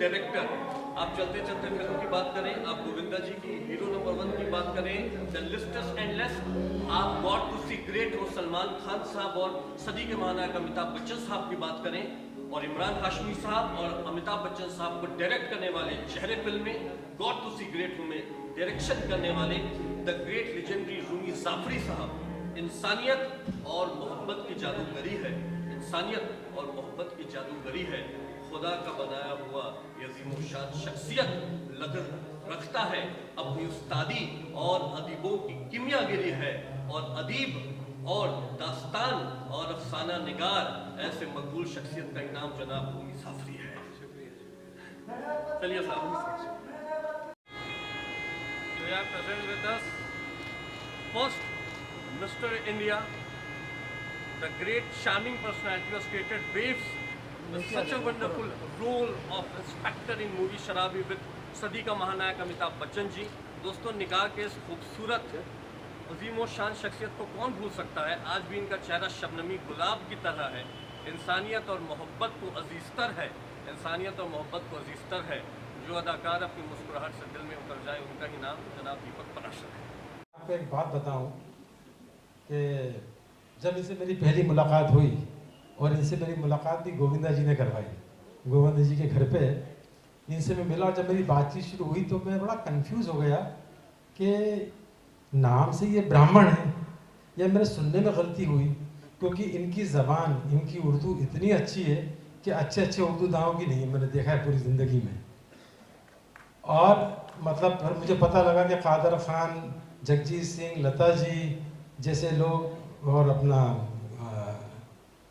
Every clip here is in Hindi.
डायरेक्टर, आप चलते चलते फिल्म की बात करें, आप गोविंदा जी की हीरो नंबर 1 की बात करें, द लिस्ट इज एंडलेस। आप गॉट टू सी ग्रेट हो सलमान खान साहब और सदी के महानायक अमिताभ बच्चन साहब की बात करें, और इमरान हाशमी साहब और अमिताभ बच्चन साहब को डायरेक्ट करने वाले चेहरे फिल्म में गॉट टू सी ग्रेट हूं में डायरेक्शन करने वाले the great legendary Rumi Jafri साहब। इंसानियत और मोहब्बत की जादूगरी है, इंसानियत और मोहब्बत की जादूगरी है। खुदा का बनाया हुआ ये अज़ीमुशान शख्सियत लगन रखता है, अपनी उस्तादी और अदीबों की किमियागिरी है, और अदीब और दास्तान और अफसाना निगार ऐसे मकबूल शख्सियत का इनाम जनाब रूमी जाफरी है। चलिए साहब, we are present with us first Mr. India, the great charming personality was created waves with such a wonderful role of inspector in movie शराबी with सदी का महानायक अमिताभ बच्चन जी। दोस्तों, निगाह के इस खूबसूरत अजीम और शान शख्सियत को कौन भूल सकता है। आज भी इनका चेहरा शबनमी गुलाब की तरह है। इंसानियत और मोहब्बत को अजीजतर है, इंसानियत और मोहब्बत को अजीजतर है। जो अदाकार अपनी मुस्कुराहट से दिल में उतर जाए, उनका ही नाम जनाब दीपक पराशर है। आपको एक बात बताऊं कि जब इनसे मेरी पहली मुलाकात हुई, और इनसे मेरी मुलाकात भी गोविंदा जी ने करवाई, गोविंदा जी के घर पे इनसे मैं मिला, और जब मेरी बातचीत शुरू हुई तो मैं बड़ा कंफ्यूज हो गया कि नाम से ये ब्राह्मण है या मेरे सुनने में गलती हुई, क्योंकि इनकी ज़बान, इनकी उर्दू इतनी अच्छी है कि अच्छे अच्छे उर्दू दाओं की नहीं मैंने देखा है पूरी ज़िंदगी में। और मतलब फिर मुझे पता लगा कि कादर खान, जगजीत सिंह, लता जी जैसे लोग और अपना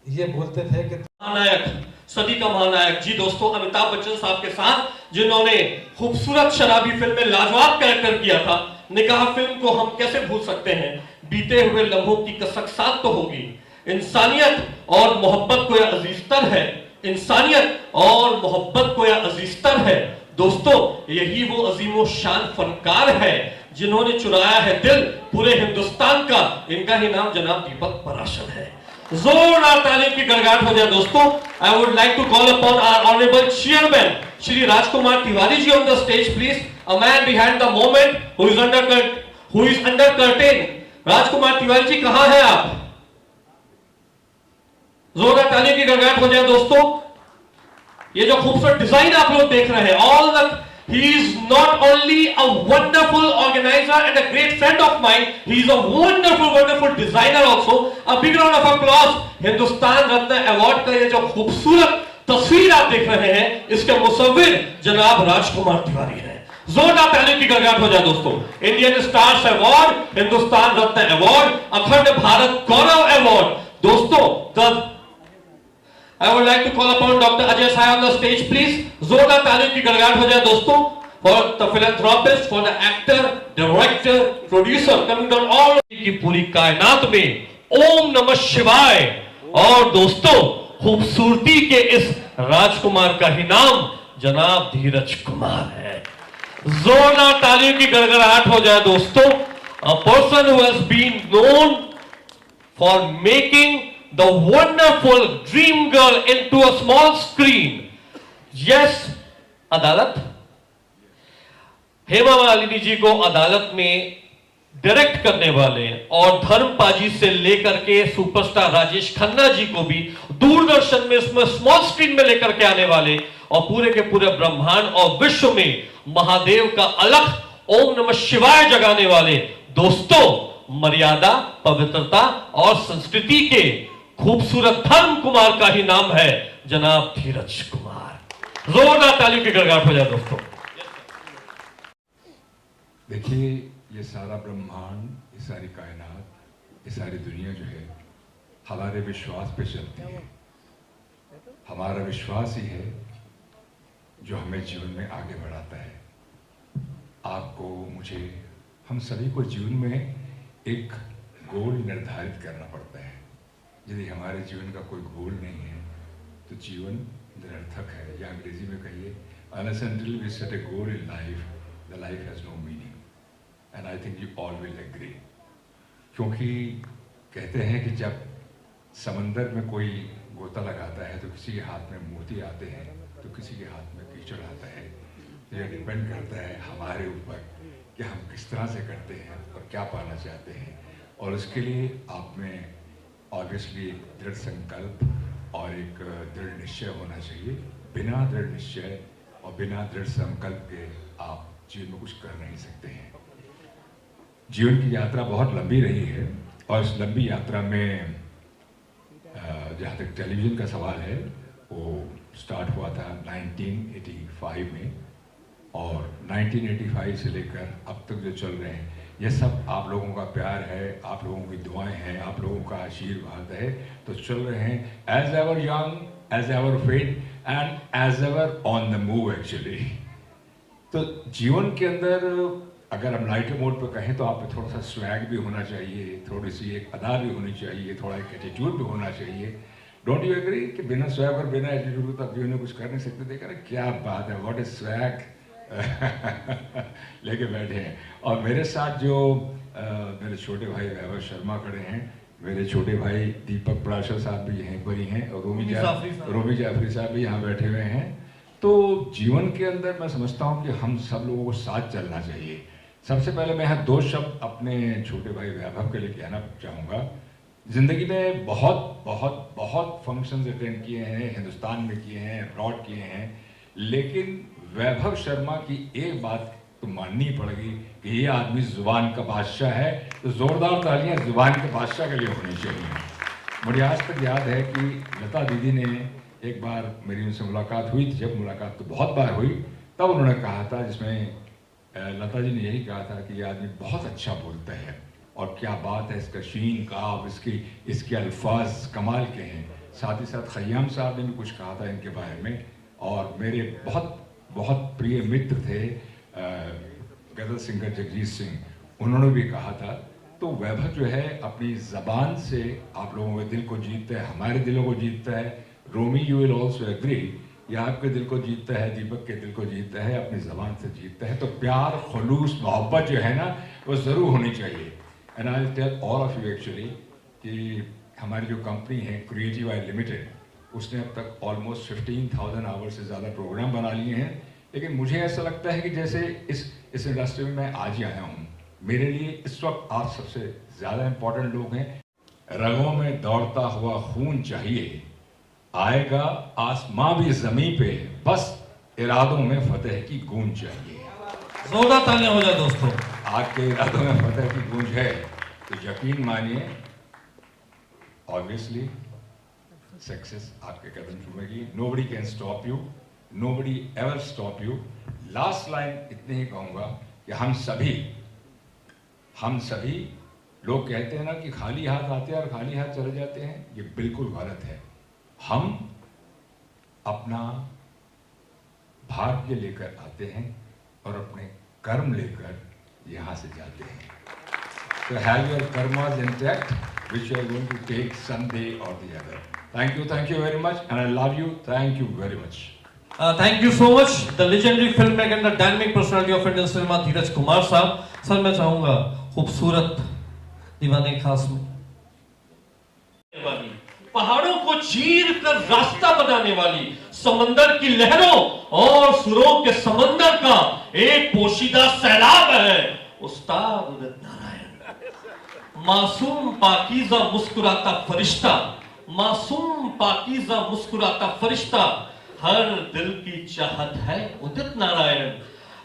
ये बोलते थे कि महानायक, सदी का महानायक जी। दोस्तों, अमिताभ बच्चन साहब के साथ जिन्होंने खूबसूरत शराबी फिल्म में लाजवाब कैरेक्टर किया था, निकाह फिल्म को हम कैसे भूल सकते हैं। बीते हुए लम्हों की कसक तो होगी। इंसानियत और मोहब्बत को यह अजीजतर है, इंसानियत और मोहब्बत को यह अजीजतर है। दोस्तों, यही वो अजीमो शान फनकार है जिन्होंने चुराया है दिल पूरे हिंदुस्तान का। इनका ही नाम जनाब दीपक पराशर है। जोरदार तालीम की गड़गड़ाहट हो जाए दोस्तों। I would like to call upon our honourable chairman Shri Rajkumar Tiwari ji on the stage please, a man behind the moment who is under curtain. Rajkumar Tiwari ji, कहां हैं आप? जोरदार तालीम की गड़गड़ाहट हो जाए दोस्तों। ये जो खूबसूरत डिजाइन आप लोग देख रहे हैं, all the he is not only a wonderful organizer and a great friend of mine, he is a wonderful designer also. A big round of applause। Hindustan Ratna award का ये जो खूबसूरत तस्वीर आप देख रहे हैं, इसके मुसव्विर जनाब राजकुमार तिवारी हैं। जोरदार ताली की गड़गड़ाहट हो जाए दोस्तों। इंडियन स्टार्स अवार्ड, हिंदुस्तान रत्न अवार्ड, अखंड भारत गौरव अवार्ड। दोस्तों, I would like to call upon Dr. Ajay Sai on the stage, please. जोरदार तालियों की गड़गड़ाहट हो जाए दोस्तों for the philanthropist, for the actor, director, producer coming down all की पूरी कायनात में ओम नमः शिवाय। और दोस्तों, खूबसूरती के इस राजकुमार का ही नाम जनाब धीरज कुमार है। जोरदार तालियों की गड़गड़ाहट हो जाए दोस्तों। A person who has been known for making the wonderful dream girl into a small screen. Yes, अदालत। हेमा मालिनी जी को अदालत में डायरेक्ट करने वाले और धर्मपाजी से लेकर के सुपरस्टार राजेश खन्ना जी को भी दूरदर्शन में इसमें स्मॉल स्क्रीन में लेकर के आने वाले, और पूरे के पूरे ब्रह्मांड और विश्व में महादेव का अलख ओम नमः शिवाय जगाने वाले दोस्तों, मर्यादा, पवित्रता और संस्कृति के खूबसूरत धर्म कुमार का ही नाम है जनाब धीरज कुमार। जोरदार तालियों की गड़गड़ाहट हो जाए दोस्तों। देखिए, ये सारा ब्रह्मांड, ये सारी कायनात, ये सारी दुनिया जो है हमारे विश्वास पे चलती है। हमारा विश्वास ही है जो हमें जीवन में आगे बढ़ाता है। आपको, मुझे, हम सभी को जीवन में एक गोल निर्धारित करना पड़ता है। यदि हमारे जीवन का कोई गोल नहीं है तो जीवन निरर्थक है, या अंग्रेजी में कहिए unless until we set a goal in life, the life has no meaning, and I think you all will agree। क्योंकि कहते हैं कि जब समंदर में कोई गोता लगाता है तो किसी के हाथ में मोती आते हैं तो किसी के हाथ में कीचड़ आता है। तो यह डिपेंड करता है हमारे ऊपर कि हम किस तरह से करते हैं और क्या पाना चाहते हैं। और उसके लिए आप में ऑब्वियसली दृढ़ संकल्प और एक दृढ़ निश्चय होना चाहिए। बिना दृढ़ निश्चय और बिना दृढ़ संकल्प के आप जीवन में कुछ कर नहीं सकते हैं। जीवन की यात्रा बहुत लंबी रही है और इस लंबी यात्रा में जहाँ तक टेलीविज़न का सवाल है, वो स्टार्ट हुआ था 1985 में, और 1985 से लेकर अब तक जो चल रहे हैं, ये सब आप लोगों का प्यार है, आप लोगों की दुआएं हैं, आप लोगों का आशीर्वाद है, तो चल रहे हैं as ever young, as ever fit and as ever on the move actually. तो जीवन के अंदर अगर हम लाइटर मोड पर कहें तो आप में थोड़ा सा स्वैग भी होना चाहिए, थोड़ी सी एक अदा भी होनी चाहिए, थोड़ा एक एटीट्यूड भी होना चाहिए। डोंट यू एग्री कि बिना स्वैग और बिना एटीट्यूड तो जीवन में कुछ कर नहीं सकते? देखा ना क्या बात है, व्हाट इज स्वैग लेके बैठे हैं। और मेरे साथ जो मेरे छोटे भाई वैभव शर्मा खड़े हैं, मेरे छोटे भाई दीपक पराशर साहब भी यहीं पर ही हैं, और रोमी जाफरी साहब भी यहाँ बैठे हुए हैं। तो जीवन के अंदर मैं समझता हूँ कि हम सब लोगों को साथ चलना चाहिए। सबसे पहले मैं यहाँ 2 शब्द अपने छोटे भाई वैभव के लिए कहना चाहूँगा। ज़िंदगी में बहुत बहुत बहुत फंक्शंस अटेंड किए हैं, हिंदुस्तान में किए हैं, अब्रॉड किए हैं, लेकिन वैभव शर्मा की एक बात तो माननी पड़ेगी कि ये आदमी ज़ुबान का बादशाह है। तो ज़ोरदार तालियां ज़ुबान के बादशाह के लिए होनी चाहिए। मुझे आज तक याद है कि लता दीदी ने एक बार मेरी उनसे मुलाकात हुई थी, जब मुलाकात तो बहुत बार हुई, तब उन्होंने कहा था, जिसमें लता जी ने यही कहा था कि ये आदमी बहुत अच्छा बोलता है, और क्या बात है, इसका शीन काव, इसके अल्फाज कमाल के हैं। साथ ही साथ खयाम साहब ने भी कुछ कहा था इनके बारे में, और मेरे बहुत बहुत प्रिय मित्र थे गजल सिंगर जगजीत सिंह, उन्होंने भी कहा था। तो वैभव जो है अपनी ज़बान से आप लोगों के दिल को जीतता है, हमारे दिलों को जीतता है। रोमी यू विल ऑल्सो एग्री, ये आपके दिल को जीतता है, दीपक के दिल को जीतता है, अपनी ज़बान से जीतता है। तो प्यार, खुलूस, मोहब्बत जो है ना, वो ज़रूर होनी चाहिए। And I will tell all of you actually कि हमारी जो कंपनी है क्रिएटिव आई लिमिटेड, उसने अब तक ऑलमोस्ट 15,000 आवर्स से ज़्यादा प्रोग्राम बना लिए हैं। लेकिन मुझे ऐसा लगता है कि जैसे इस इंडस्ट्री में मैं आज ही आया हूँ, मेरे लिए इस वक्त आप सबसे ज़्यादा इम्पोर्टेंट लोग हैं। रगों में दौड़ता हुआ खून चाहिए, आएगा आसमां भी ज़मीं पे, बस इरादों में फतेह की गूंज चाहिए। जोरदार तालियां हो जाए दोस्तों। आपके इरादों में फतेह की गूंज है तो यकीन मानिए ऑब्वियसली सक्सेस आपके कदम चूमेगी। Nobody can stop you, nobody ever stop you. Last line इतनी ही कहूँगा कि हम सभी लोग कहते हैं ना कि खाली हाथ आते हैं और खाली हाथ चले जाते हैं, ये बिल्कुल गलत है। हम अपना भाग्य लेकर आते हैं और अपने कर्म लेकर यहाँ से जाते हैं। So have your karmas intact, which you are going to take someday or the other. Thank you very much, and I love you. Thank you very much. Thank you so much, the legendary filmmaker and the dynamic personality of Indian cinema, धीरज कुमार साहब। सर मैं चाहूँगा खूबसूरत दीवाने खास में पहाड़ों को चीर कर रास्ता बनाने वाली, समंदर की लहरों और सुरों के समंदर का एक पोशीदा सैलाब है उस्ताद उदित नारायण। मासूम पाकीज़ा मुस्कुराता फरिश्ता, मासूम पाकीज़ा मुस्कुराता फरिश्ता, हर दिल की चाहत है उदित नारायण।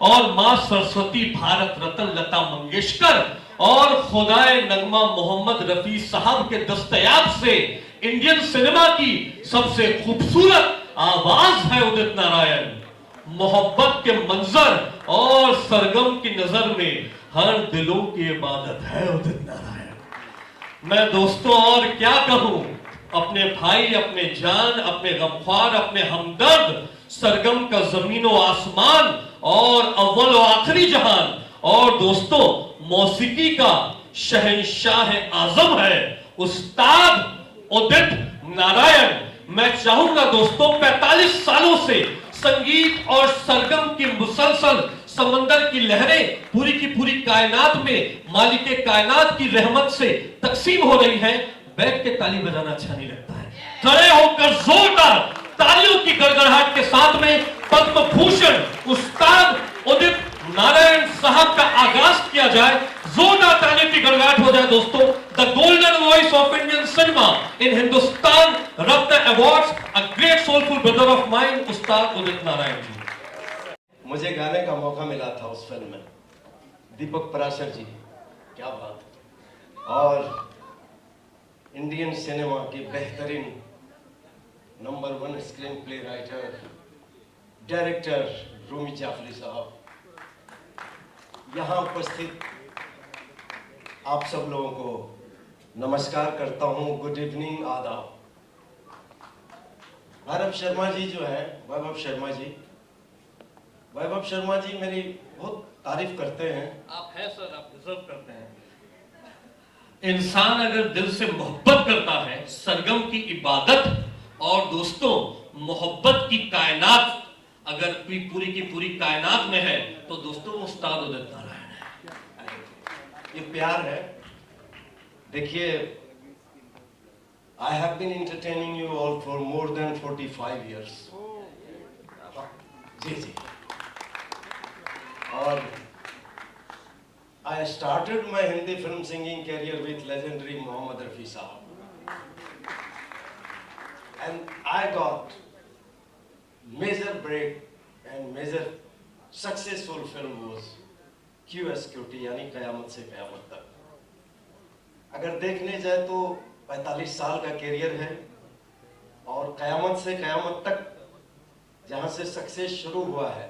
और मां सरस्वती, भारत रत्न लता मंगेशकर और खुदाए नगमा मोहम्मद रफी साहब के दस्तयाब से इंडियन सिनेमा की सबसे खूबसूरत आवाज है उदित नारायण। मोहब्बत के मंजर और सरगम की नजर में हर दिलों की इबादत है उदित नारायण। मैं दोस्तों और क्या कहूं, अपने भाई, अपने जान, अपने गमख्वार, अपने हमदर्द, सरगम का जमीनो आसमान और अव्वल व आखिरी जहान, और दोस्तों मौसीकी का शहंशाह आजम है उस्ताद उदित नारायण। मैं चाहूंगा दोस्तों 45 सालों से संगीत और सरगम की मुसलसल समंदर की लहरें पूरी की पूरी कायनात में मालिके कायनात की रहमत से तकसीम हो रही हैं। बैठ के ताली बजाना अच्छा नहीं लगता है, खड़े होकर जोरदार तालियों की गड़गड़ाहट के साथ में पद्म भूषण उस्ताद उदित नारायण साहब का आगाज किया जाए। जोरदार तालियों की गड़गड़ाहट हो जाए दोस्तों। The golden voice of Indian cinema in Hindustan Ratna awards, a great soulful brother of mine, उस्ताद उदित नारायण जी। मुझे गाने का मौका मिला था उस फिल्म में, दीपक पराशर जी, क्या बात है। और इंडियन सिनेमा की बेहतरीन number 1 screenplay writer, director Rumi Jafri साहब, यहाँ उपस्थित आप सब लोगों को नमस्कार करता हूँ, गुड इवनिंग, आदाब। वैभव शर्मा जी जो है, वैभव शर्मा जी मेरी बहुत तारीफ करते हैं। आप हैं सर, आप डिजर्व करते हैं। इंसान अगर दिल से मोहब्बत करता है, सरगम की इबादत और दोस्तों मोहब्बत की कायनात अगर पूरी की पूरी कायनात में है तो दोस्तों उस्ताद उदित नारायण है। ये प्यार है। देखिए, I have been entertaining you all for more than 45 years. जी। और I started my Hindi film singing career with legendary Mohammad Rafi साहब, and I got major break and major successful film was QSQT, यानी कयामत से कयामत तक। अगर देखने जाए तो 45 साल का कैरियर है, और कयामत से कयामत तक जहां से सक्सेस शुरू हुआ है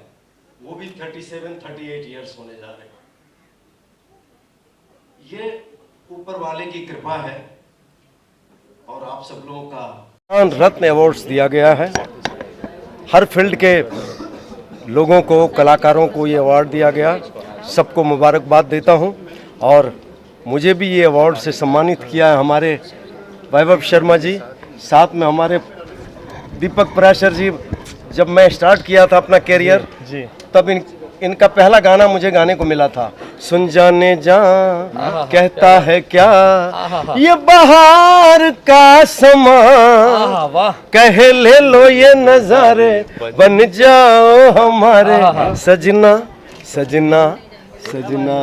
वो भी 37-38 इयर्स होने जा रहे हैं। ये ऊपर वाले की कृपा है और आप सब लोगों का रत्न अवार्ड्स दिया गया है। हर फील्ड के लोगों को, कलाकारों को ये अवार्ड दिया गया। सबको मुबारकबाद देता हूँ। और मुझे भी ये अवार्ड से सम्मानित किया है हमारे वैभव शर्मा जी, साथ में हमारे दीपक पराशर जी। जब मैं स्टार्ट किया था अपना कैरियर जी, तब इनका पहला गाना मुझे गाने को मिला था, सुन जाने जा कहता है क्या ये बहार का समा, कह ले लो ये नजारे बन जाओ हमारे सजना सजना सजना।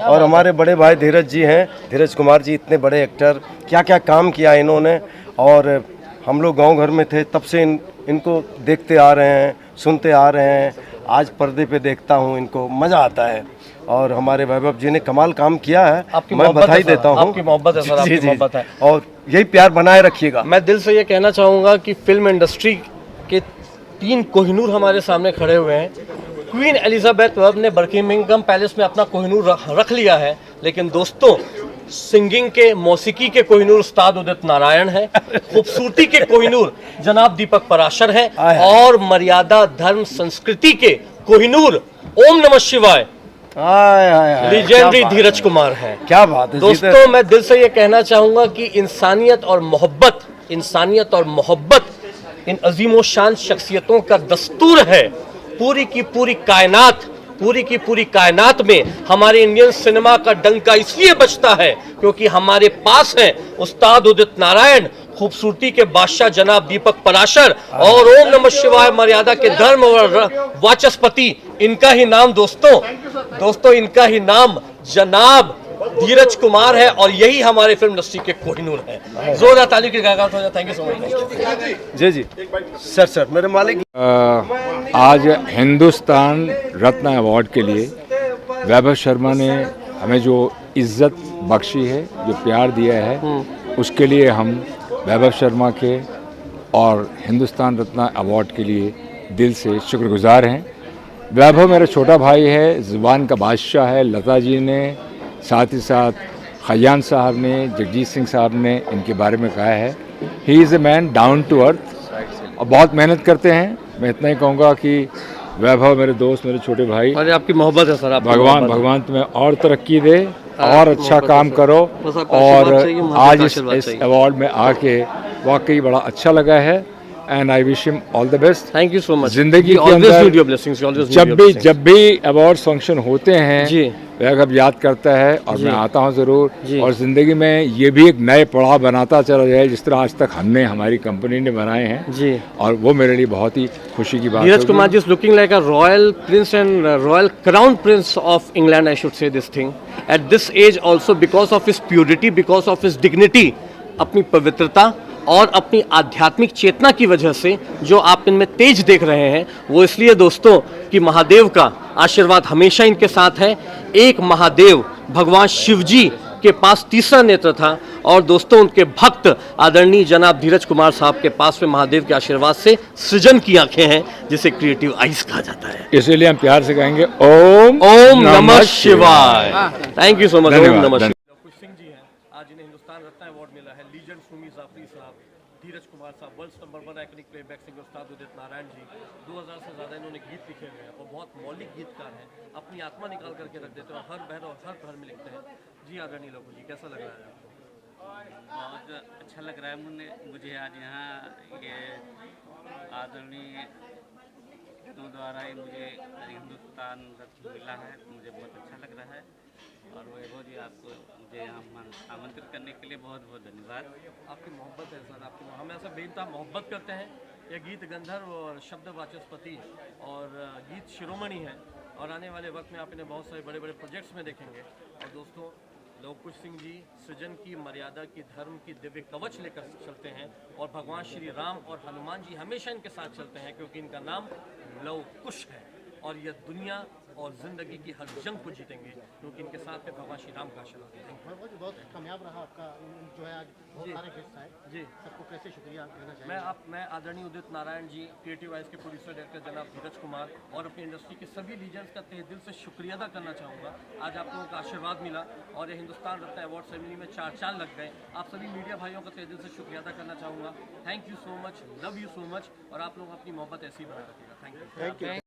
और हमारे बड़े भाई धीरज जी हैं, धीरज कुमार जी, इतने बड़े एक्टर, क्या क्या काम किया इन्होंने। और हम लोग गांव घर में थे तब से इनको देखते आ रहे हैं, सुनते आ रहे हैं। आज पर्दे पे देखता हूँ इनको, मज़ा आता है। और हमारे वैभव जी ने कमाल काम किया है, मैं बधाई देता हूँ। आपकी मोहब्बत है सर, आपकी मोहब्बत है, और यही प्यार बनाए रखिएगा। मैं दिल से ये कहना चाहूँगा कि फिल्म इंडस्ट्री के 3 कोहिनूर हमारे सामने खड़े हुए हैं। क्वीन एलिजाबेथ वेब ने बर्किंघम पैलेस में अपना कोहिनूर रख लिया है, लेकिन दोस्तों सिंगिंग के, मौसीकी के कोहिनूर उस्ताद उदित नारायण है, खूबसूरती के कोहिनूर जनाब दीपक पराशर है, और मर्यादा, धर्म, संस्कृति के कोहिनूर ओम नमः शिवाय लीजेंडरी धीरज कुमार है। क्या बात है दोस्तों, मैं दिल से ये कहना चाहूँगा कि इंसानियत और मोहब्बत इन अजीमो शान शख्सियतों का दस्तूर है। पूरी की पूरी कायनात में हमारे इंडियन सिनेमा का डंका इसलिए बजता है क्योंकि हमारे पास हैं उस्ताद उदित नारायण, खूबसूरती के बादशाह जनाब दीपक पराशर, और ओम नमः शिवाय मर्यादा के धर्म और वाचस्पति, इनका ही नाम दोस्तों इनका ही नाम जनाब धीरज कुमार है, और यही हमारे फिल्म इंडस्ट्री के कोहिनूर है। जोरदार ताली की गड़गड़ाहट हो जाए। Thank you so much. जी सर मेरे मालिक। आज हिंदुस्तान रत्न अवार्ड के लिए वैभव शर्मा ने हमें जो इज्जत बख्शी है, जो प्यार दिया है, उसके लिए हम वैभव शर्मा के और हिंदुस्तान रत्न अवार्ड के लिए दिल से शुक्रगुजार हैं। वैभव मेरा छोटा भाई है, ज़ुबान का बादशाह है। लता जी ने, साथ ही साथ खयान साहब ने, जगजीत सिंह साहब ने इनके बारे में कहा है, he is a man down to earth, और बहुत मेहनत करते हैं। मैं इतना ही कहूँगा कि वैभव मेरे दोस्त, मेरे छोटे भाई, और आपकी मोहब्बत है सर। भगवान तुम्हें और तरक्की दे और अच्छा काम करो। और आज इस अवार्ड में आके वाकई बड़ा अच्छा लगा है। And I wish him all the best. Thank you so much. जिंदगी के ऑलवेज अंदर need your blessings, always need your blessings. जब भी अवार्ड फंक्शन होते हैं जी। वह याद करता है और जी। मैं आता हूं ज़रूर। जी। और ज़िंदगी में ये भी एक नए पड़ाव बनाता चला जाए जिस तरह आज तक हमने हमारी कंपनी ने बनाए हैं जी। और वो मेरे लिए बहुत ही खुशी की बात Neeraj होगी। Kumar ji is looking like a royal prince and royal crown prince of England, I should say this thing. At this age also, because of his purity, because of his dignity, अपनी पवित्रता और अपनी आध्यात्मिक चेतना की वजह से जो आप इनमें तेज देख रहे हैं, वो इसलिए दोस्तों कि महादेव का आशीर्वाद हमेशा इनके साथ है। एक महादेव भगवान शिव जी के पास तीसरा नेत्र था और दोस्तों उनके भक्त आदरणीय जनाब धीरज कुमार साहब के पास में महादेव के आशीर्वाद से सृजन की आंखें हैं, जिसे क्रिएटिव आइज कहा जाता है। इसीलिए हम प्यार से कहेंगे ओम ओम नमः शिवाय। Thank you so much. ओम धन्यवाद, नमः शिवाय। धन्यवाद। लवकुश सिंह जी हैं, आज इन्हें हिंदुस्तान रत्न अवार्ड मिला है। लीजेंड सुमी जाफरी साहब, धीरज कुमार साहब, world number 1 iconic playback singer उस्ताद उदित नारायण जी, 2000 से ज़्यादा इन्होंने गीत लिखे हुए हैं और बहुत मौलिक गीतकार हैं। अपनी आत्मा निकाल करके रख देते हैं और हर बहर और हर घर में लिखते हैं। जी आदरणीय लवकुश जी, कैसा लग रहा है आपको? बहुत अच्छा लग रहा है मुझे आज यहाँ ये आदरणीय द्वारा ही मुझे हिंदुस्तान रत्न मिला है, मुझे बहुत अच्छा लग रहा है। और वैभव जी, आपको मुझे यहाँ आमंत्रित करने के लिए बहुत बहुत धन्यवाद। आपकी मोहब्बत है सर, आपकी हम ऐसा बेनता मोहब्बत करते हैं। यह गीत गंधर्व और शब्द वाचस्पति और गीत शिरोमणि है और आने वाले वक्त में आप इन्हें बहुत सारे बड़े बड़े प्रोजेक्ट्स में देखेंगे। और दोस्तों, लवकुश सिंह जी सृजन की, मर्यादा की, धर्म की दिव्य कवच लेकर चलते हैं और भगवान श्री राम और हनुमान जी हमेशा इनके साथ चलते हैं, क्योंकि इनका नाम लवकुश है और यह दुनिया और जिंदगी की हर जंग को जीतेंगे, क्योंकि इनके साथ में भगवान श्री राम का आशीर्वाद है। बहुत कामयाब रहा आपका जो है आज बहुत सारे गेस्ट आए जी, सबको कैसे शुक्रिया कहना चाहिए। मैं आदरणीय उदित नारायण जी, क्रिएटिव आइज के प्रोड्यूसर डायरेक्टर जनाब धीरज कुमार और अपनी इंडस्ट्री के सभी लीजेंड्स का तहे दिल से शुक्रिया अदा करना चाहूँगा। आज आप लोगों का आशीर्वाद मिला और ये हिंदुस्तान रत्न अवार्ड सेरेमनी में 4 चांद लग गए। आप सभी मीडिया भाइयों का तहे दिल से शुक्रिया अदा करना चाहूँगा। Thank you so much, love you so much. और आप लोग अपनी मोहब्बत ऐसी ही बना रखिएगा। Thank you.